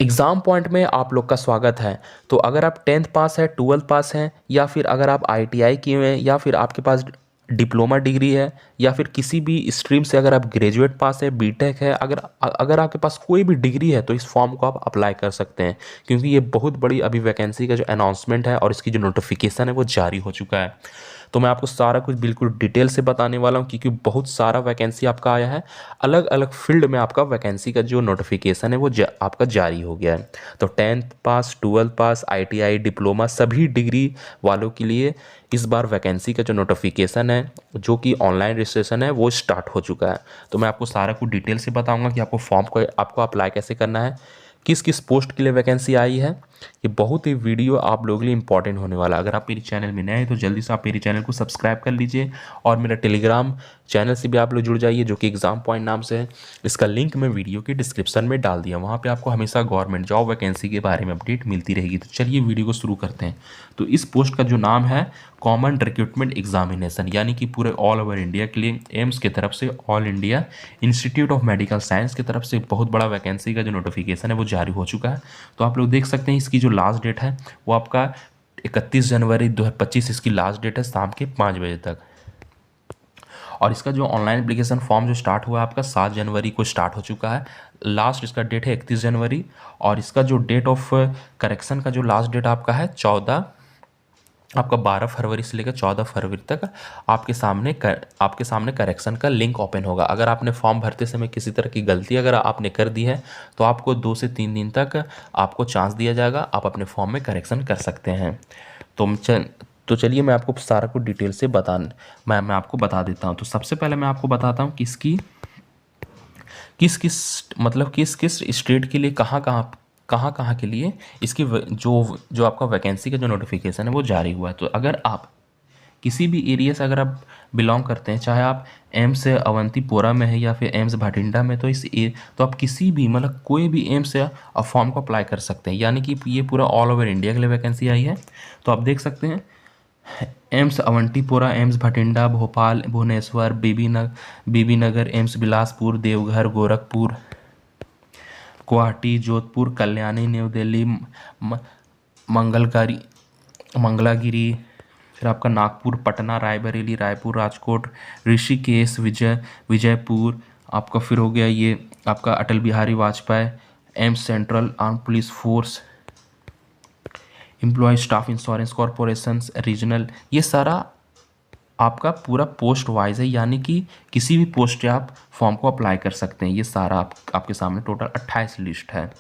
Exam point में आप लोग का स्वागत है। तो अगर आप 10th पास है, 12th पास हैं या फिर अगर आप आईटीआई किए हुए हैं या फिर आपके पास डिप्लोमा डिग्री है या फिर किसी भी स्ट्रीम से अगर आप ग्रेजुएट पास है, बीटेक है, अगर अगर आपके पास कोई भी डिग्री है तो इस फॉर्म को आप अप्लाई कर सकते हैं, क्योंकि ये बहुत बड़ी अभी वैकेंसी का जो अनाउंसमेंट है और इसकी जो नोटिफिकेशन है वो जारी हो चुका है। तो मैं आपको सारा कुछ बिल्कुल डिटेल से बताने वाला हूँ, क्योंकि बहुत सारा वैकेंसी आपका आया है। अलग अलग फील्ड में आपका वैकेंसी का जो नोटिफिकेशन है वो आपका जारी हो गया है। तो 10th पास, 12th पास, आईटीआई, डिप्लोमा सभी डिग्री वालों के लिए इस बार वैकेंसी का जो नोटिफिकेशन है, जो कि ऑनलाइन रजिस्ट्रेशन है, वो स्टार्ट हो चुका है। तो मैं आपको सारा कुछ डिटेल से बताऊंगा कि आपको फॉर्म को आपको अप्लाई कैसे करना है, किस किस पोस्ट के लिए वैकेंसी आई है। ये बहुत ही वीडियो आप लोगों के लिए इंपॉर्टेंट होने वाला है। अगर आप मेरे चैनल में नए हैं तो जल्दी से आप मेरे चैनल को सब्सक्राइब कर लीजिए और मेरा टेलीग्राम चैनल से भी आप लोग जुड़ जाइए, जो कि एग्ज़ाम पॉइंट नाम से है। इसका लिंक मैं वीडियो के डिस्क्रिप्शन में डाल दिया, वहाँ पे आपको हमेशा गवर्नमेंट जॉब वैकेंसी के बारे में अपडेट मिलती रहेगी। तो चलिए वीडियो को शुरू करते हैं। तो इस पोस्ट का जो नाम है कॉमन रिक्रूटमेंट एग्जामिनेशन, यानी कि पूरे ऑल ओवर इंडिया के लिए एम्स की तरफ से, all India institute of medical science की तरफ से बहुत बड़ा वैकेंसी का जो नोटिफिकेशन है वो जारी हो चुका है। तो आप लोग देख सकते हैं इसकी जो लास्ट डेट है वो आपका 31 जनवरी 2025 इसकी लास्ट डेट है, शाम के 5 बजे तक। और इसका जो ऑनलाइन एप्लीकेशन फॉर्म जो स्टार्ट हुआ है आपका 7 जनवरी को स्टार्ट हो चुका है। लास्ट इसका डेट है 31 जनवरी। और इसका जो डेट ऑफ करेक्शन का जो लास्ट डेट आपका है 12 फरवरी से लेकर 14 फरवरी तक आपके सामने करेक्शन का लिंक ओपन होगा। अगर आपने फॉर्म भरते समय किसी तरह की गलती अगर आपने कर दी है तो आपको 2 से 3 दिन तक आपको चांस दिया जाएगा, आप अपने फॉर्म में करेक्शन कर सकते हैं। तो चलिए मैं आपको सारा कुछ डिटेल से मैं आपको बता देता हूँ। तो सबसे पहले मैं आपको बताता हूँ किस किस मतलब किस किस स्टेट के लिए कहाँ के लिए इसकी जो जो आपका वैकेंसी का जो नोटिफिकेशन है वो जारी हुआ है। तो अगर आप किसी भी एरिया से अगर आप बिलोंग करते हैं, चाहे आप एम्स अवंतीपोरा में है या फिर एम्स भटिंडा में, तो आप किसी भी मतलब कोई भी एम्स से आप फॉर्म को अप्लाई कर सकते हैं, यानी कि ये पूरा ऑल ओवर इंडिया के लिए वैकेंसी आई है। तो आप देख सकते हैं एम्स अवंतीपोरा, एम्स भटिंडा, भोपाल, भुवनेश्वर, बीबी नगर, एम्स बिलासपुर, देवघर, गोरखपुर, गुवाहाटी, जोधपुर, कल्याणी, न्यू दिल्ली, मंगलकारी मंगलागिरी, फिर आपका नागपुर, पटना, रायबरेली, रायपुर, राजकोट, ऋषिकेश, विजयपुर, आपका फिर हो गया ये आपका Atal Bihari Vajpayee, AIIMS central arm police force, employ staff insurance corporation regional. ये सारा आपका पूरा पोस्ट वाइज है, यानी कि किसी भी पोस्ट पे आप फॉर्म को अप्लाई कर सकते हैं। ये सारा आपके सामने टोटल 28 लिस्ट है।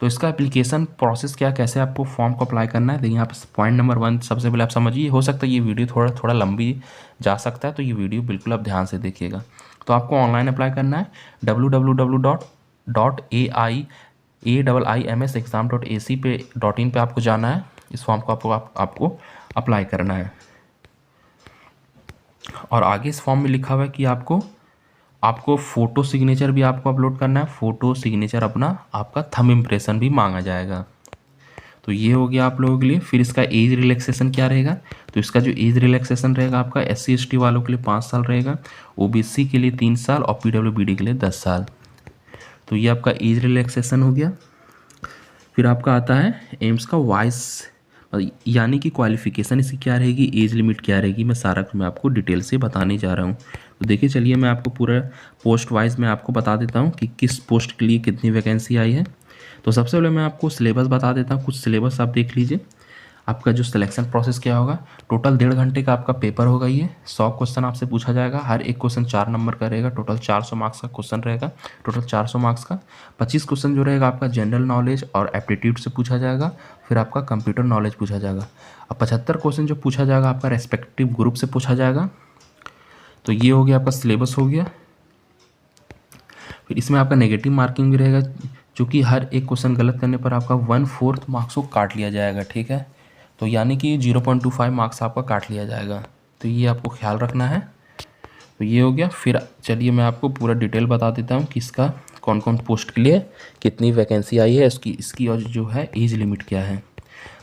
तो इसका एप्लीकेशन प्रोसेस क्या, कैसे आपको फॉर्म को अप्लाई करना है, तो यहाँ पर पॉइंट नंबर 1 सबसे पहले आप समझिए। हो सकता है ये वीडियो थोड़ा लंबी जा सकता है, तो ये वीडियो बिल्कुल आप ध्यान से देखिएगा। तो आपको ऑनलाइन अप्लाई करना है www.aiims.exam.ac पे आपको जाना है। इस फॉर्म को आपको अप्लाई करना है। और आगे इस फॉर्म में लिखा हुआ है कि आपको फ़ोटो सिग्नेचर भी आपको अपलोड करना है। फ़ोटो सिग्नेचर अपना आपका थंब इम्प्रेशन भी मांगा जाएगा। तो ये हो गया आप लोगों के लिए। फिर इसका एज रिलैक्सेशन क्या रहेगा, तो इसका जो एज रिलैक्सेशन रहेगा आपका SC ST वालों के लिए 5 साल रहेगा, OBC के लिए 3 साल और PWBD के लिए 10 साल। तो ये आपका एज रिलैक्सेशन हो गया। फिर आपका आता है एम्स का वाइस, यानी कि क्वालिफिकेशन इसकी क्या रहेगी, एज लिमिट क्या रहेगी, मैं आपको डिटेल से बताने जा रहा हूँ। तो देखिए चलिए मैं आपको पूरा पोस्ट वाइज मैं आपको बता देता हूँ कि किस पोस्ट के लिए कितनी वैकेंसी आई है। तो सबसे पहले मैं आपको सिलेबस बता देता हूँ, कुछ सिलेबस आप देख लीजिए। आपका जो सिलेक्शन प्रोसेस क्या होगा, टोटल 1.5 घंटे का आपका पेपर होगा। ये 100 क्वेश्चन आपसे पूछा जाएगा, हर एक क्वेश्चन 4 नंबर का रहेगा। टोटल 400 मार्क्स का क्वेश्चन रहेगा, टोटल 400 मार्क्स का। 25 क्वेश्चन जो रहेगा आपका जनरल नॉलेज और एप्टीट्यूड से पूछा जाएगा, फिर आपका कंप्यूटर नॉलेज पूछा जाएगा। अब 75 क्वेश्चन जो पूछा जाएगा आपका रेस्पेक्टिव ग्रुप से पूछा जाएगा। तो ये हो गया आपका सिलेबस हो गया। फिर इसमें आपका नेगेटिव मार्किंग भी रहेगा, जो कि हर एक क्वेश्चन गलत करने पर आपका 1/4 मार्क्स को काट लिया जाएगा, ठीक है। तो यानी कि 0.25 मार्क्स आपका काट लिया जाएगा। तो ये आपको ख्याल रखना है। तो ये हो गया। फिर चलिए मैं आपको पूरा डिटेल बता देता हूँ कि इसका कौन कौन पोस्ट के लिए कितनी वैकेंसी आई है, इसकी और जो है एज लिमिट क्या है।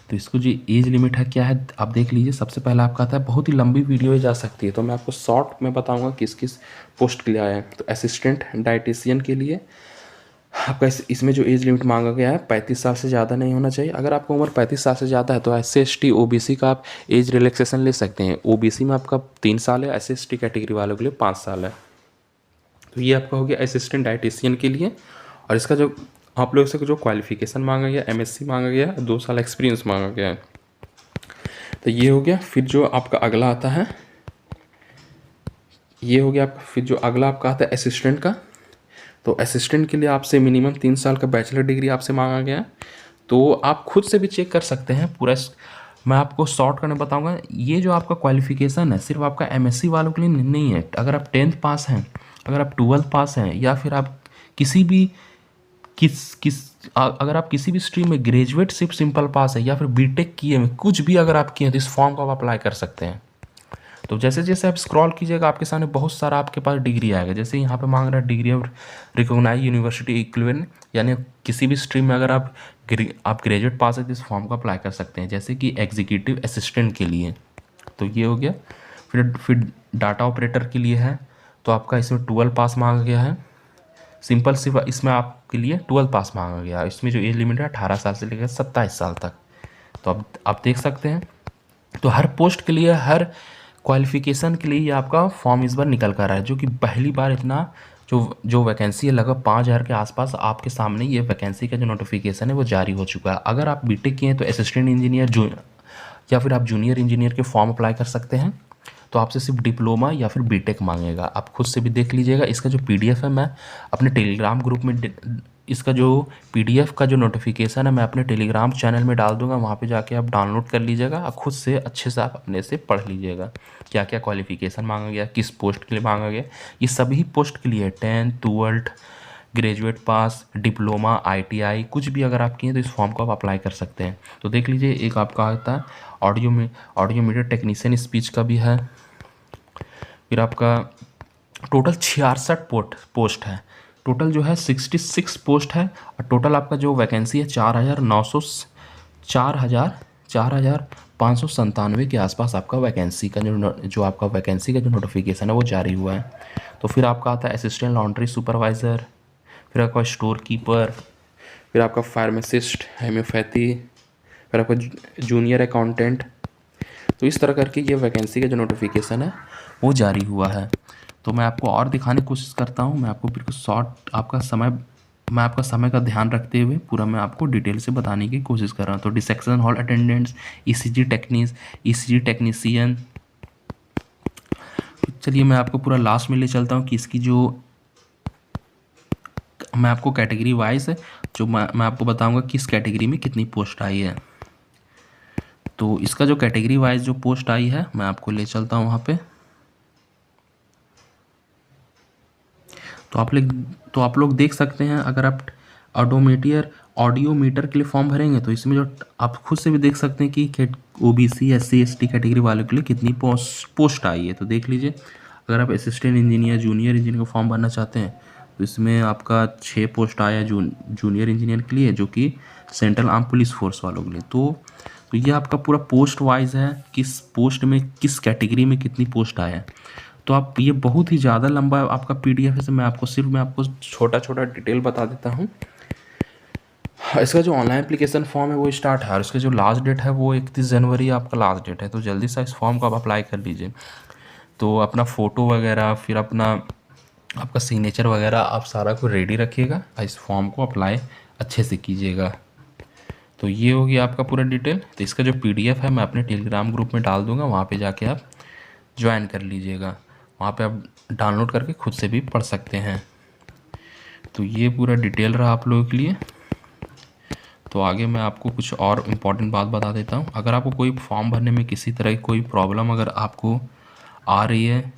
तो इसको जो एज लिमिट है क्या है आप देख लीजिए। सबसे पहला आपका आता है, बहुत ही लंबी वीडियो जा सकती है, तो मैं आपको शॉर्ट में बताऊंगा किस किस पोस्ट के लिए आया है। तो असिस्टेंट डाइटिशियन के लिए आपका इसमें जो एज लिमिट मांगा गया है 35 साल से ज़्यादा नहीं होना चाहिए। अगर आपका उम्र 35 साल से ज़्यादा है तो SC ST OBC का आप एज रिलैक्सेशन ले सकते हैं। OBC में आपका 3 साल है, SC ST कैटेगरी वालों के लिए 5 साल है। तो ये आपका हो गया असिस्टेंट डाइटिशियन के लिए। और इसका जो आप लोग से जो क्वालिफिकेशन मांगा गया, MSc मांगा गया, 2 साल एक्सपीरियंस मांगा गया है। तो ये हो गया। फिर जो आपका अगला आता है, ये हो गया आपका। फिर जो अगला आपका आता है असिस्टेंट का। तो असिस्टेंट के लिए आपसे मिनिमम 3 साल का बैचलर डिग्री आपसे मांगा गया है। तो आप खुद से भी चेक कर सकते हैं पूरा। मैं आपको शॉर्ट करने बताऊंगा। ये जो आपका क्वालिफिकेशन है सिर्फ आपका MSc वालों के लिए नहीं है। अगर आप 10th पास हैं, अगर आप 12th पास हैं, या फिर आप किसी भी अगर आप किसी भी स्ट्रीम में ग्रेजुएट सिर्फ सिंपल पास है, या फिर बीटेक किए में कुछ भी अगर आप किए हैं, तो इस फॉर्म को आप अप्लाई कर सकते हैं। तो जैसे जैसे आप स्क्रॉल कीजिएगा आपके सामने बहुत सारा आपके पास डिग्री आएगा। जैसे यहाँ पे मांग रहा है degree of recognise university equivalent, यानी किसी भी स्ट्रीम में अगर आप ग्रेजुएट पास है तो इस फॉर्म को अप्लाई कर सकते हैं। जैसे कि एग्जीक्यूटिव असिस्टेंट के लिए, तो ये हो गया। फिर डाटा ऑपरेटर के लिए है, तो आपका इसमें 12 पास मांगा गया है। सिंपल सिर्फ इसमें आपके लिए 12 पास मांगा गया है। इसमें जो एज लिमिट है 18 साल से लेकर 27 साल तक। तो अब आप देख सकते हैं। तो हर पोस्ट के लिए, हर क्वालिफिकेशन के लिए ये आपका फॉर्म इस बार निकल कर रहा है, जो कि पहली बार इतना जो वैकेंसी है लगभग 5000 के आसपास आपके सामने ये वैकेंसी का जो नोटिफिकेशन है वो जारी हो चुका है। अगर आप बीटेक किए हैं तो असिस्टेंट इंजीनियर या फिर आप जूनियर इंजीनियर के फॉर्म अप्लाई कर सकते हैं। तो आपसे सिर्फ डिप्लोमा या फिर बीटेक मांगेगा। आप खुद से भी देख लीजिएगा। इसका जो PDF है मैं अपने टेलीग्राम ग्रुप में इसका जो PDF का जो नोटिफिकेशन है मैं अपने टेलीग्राम चैनल में डाल दूंगा। वहाँ पे जाके आप डाउनलोड कर लीजिएगा और खुद से अच्छे से आप अपने से पढ़ लीजिएगा क्या क्या क्वालिफिकेशन मांगा गया, किस पोस्ट के लिए मांगा गया। ये सभी पोस्ट के लिए 10th 12th ग्रेजुएट पास, डिप्लोमा, ITI कुछ भी अगर आप किए तो इस फॉर्म को आप अप्लाई कर सकते हैं। तो देख लीजिए, एक आपका आता है ऑडियो मीडिया टेक्नीशियन स्पीच का भी है। फिर आपका टोटल 66 पोस्ट है। टोटल जो है 66 पोस्ट है। और टोटल आपका जो वैकेंसी है 4,597 के आसपास आपका वैकेंसी का जो आपका वैकेंसी का जो नोटिफिकेशन है वो जारी हुआ है। तो फिर आपका आता है असिस्टेंट लॉन्ड्री सुपरवाइज़र, फिर आपका स्टोर कीपर, फिर आपका फार्मासिस्ट, हेम्योपैथी, फिर आपका जूनियर अकाउंटेंट। तो इस तरह करके ये वैकेंसी का जो नोटिफिकेशन है वो जारी हुआ है। तो मैं आपको और दिखाने की कोशिश करता हूँ। मैं आपको बिल्कुल मैं आपका समय का ध्यान रखते हुए पूरा मैं आपको डिटेल से बताने की कोशिश कर रहा हूँ। तो dissection hall attendants, ECG technician. चलिए मैं आपको पूरा लास्ट में ले चलता हूँ कि इसकी जो मैं आपको कैटेगरी वाइज है जो मैं आपको बताऊँगा किस कैटेगरी में कितनी पोस्ट आई है। तो इसका जो कैटेगरी वाइज जो पोस्ट आई है मैं आपको ले चलता हूँ वहाँ पे। तो आप लोग देख सकते हैं। अगर आप ऑडियो मीटर के लिए फॉर्म भरेंगे तो इसमें जो आप खुद से भी देख सकते हैं कि OBC SC ST कैटेगरी वालों के लिए कितनी पोस्ट आई है। तो देख लीजिए, अगर आप असिस्टेंट इंजीनियर, जूनियर इंजीनियर का फॉर्म भरना चाहते हैं तो इसमें आपका 6 पोस्ट आया जूनियर इंजीनियर के लिए, जो कि सेंट्रल आर्म पुलिस फोर्स वालों के लिए। तो ये आपका पूरा पोस्ट वाइज है, किस पोस्ट में किस कैटेगरी में कितनी पोस्ट आया है। तो आप ये बहुत ही ज़्यादा लंबा आपका PDF है। मैं आपको छोटा छोटा डिटेल बता देता हूँ। इसका जो ऑनलाइन एप्लीकेशन फॉर्म है वो स्टार्ट है और इसका जो लास्ट डेट है वो 31 जनवरी आपका लास्ट डेट है। तो जल्दी से इस फॉर्म को आप अप्लाई कर लीजिए। तो अपना फ़ोटो वगैरह, फिर आपका सिग्नेचर वगैरह आप सारा को रेडी रखिएगा। इस फॉर्म को अप्लाई अच्छे से कीजिएगा। तो ये हो गया आपका पूरा डिटेल। तो इसका जो PDF है मैं अपने टेलीग्राम ग्रुप में डाल दूँगा, वहाँ पर जाके आप ज्वाइन कर लीजिएगा। वहाँ पे आप डाउनलोड करके खुद से भी पढ़ सकते हैं। तो ये पूरा डिटेल रहा आप लोगों के लिए। तो आगे मैं आपको कुछ और इम्पोर्टेंट बात बता देता हूँ। अगर आपको कोई फॉर्म भरने में किसी तरह की कोई प्रॉब्लम अगर आपको आ रही है,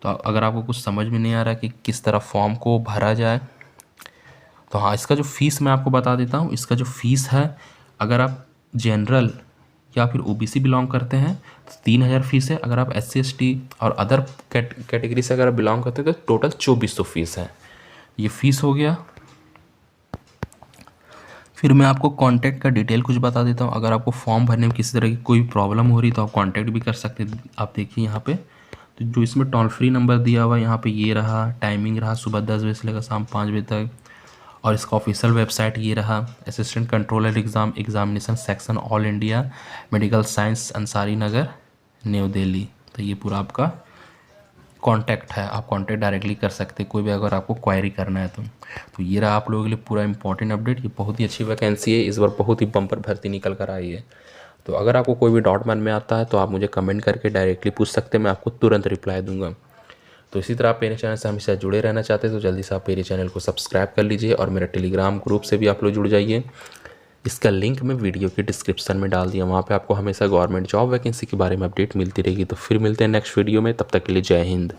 तो अगर आपको कुछ समझ में नहीं आ रहा कि किस तरह फॉर्म को भरा जाए, तो हाँ, इसका जो फ़ीस मैं आपको बता देता हूँ। इसका जो फ़ीस है, अगर आप जनरल या फिर OBC बिलोंग करते हैं तो 3000 फीस है। अगर आप SC ST और अदर कैटेगरी से अगर आप बिलोंग करते हैं तो टोटल 2400 फीस है। ये फ़ीस हो गया। फिर मैं आपको कांटेक्ट का डिटेल कुछ बता देता हूँ। अगर आपको फॉर्म भरने में किसी तरह की कोई प्रॉब्लम हो रही तो आप कांटेक्ट भी कर सकते हैं। आप देखिए यहाँ पे, तो जो इसमें टोल फ्री नंबर दिया हुआ है यहाँ पे ये रहा, टाइमिंग रहा सुबह 10 बजे से लेकर शाम 5 बजे तक। और इसका ऑफिशियल वेबसाइट ये रहा, assistant controller examination section all India medical science Ansari Nagar New Delhi. तो ये पूरा आपका कॉन्टैक्ट है, आप कॉन्टैक्ट डायरेक्टली कर सकते हैं कोई भी अगर आपको क्वायरी करना है तो ये रहा आप लोगों के लिए पूरा इंपॉर्टेंट अपडेट। ये बहुत ही अच्छी वैकेंसी है, इस बार बहुत ही बम्पर भर्ती निकल कर आई है। तो अगर आपको कोई भी डाउट मन में आता है तो आप मुझे कमेंट करके डायरेक्टली पूछ सकते हैं, मैं आपको तुरंत रिप्लाई दूंगा। तो इसी तरह आप मेरे चैनल से हमेशा जुड़े रहना चाहते हैं तो जल्दी से आप मेरे चैनल को सब्सक्राइब कर लीजिए और मेरा टेलीग्राम ग्रुप से भी आप लोग जुड़ जाइए। इसका लिंक मैं वीडियो के डिस्क्रिप्शन में डाल दिया, वहाँ पे आपको हमेशा गवर्नमेंट जॉब वैकेंसी के बारे में अपडेट मिलती रहेगी। तो फिर मिलते हैं नेक्स्ट वीडियो में, तब तक के लिए जय हिंद।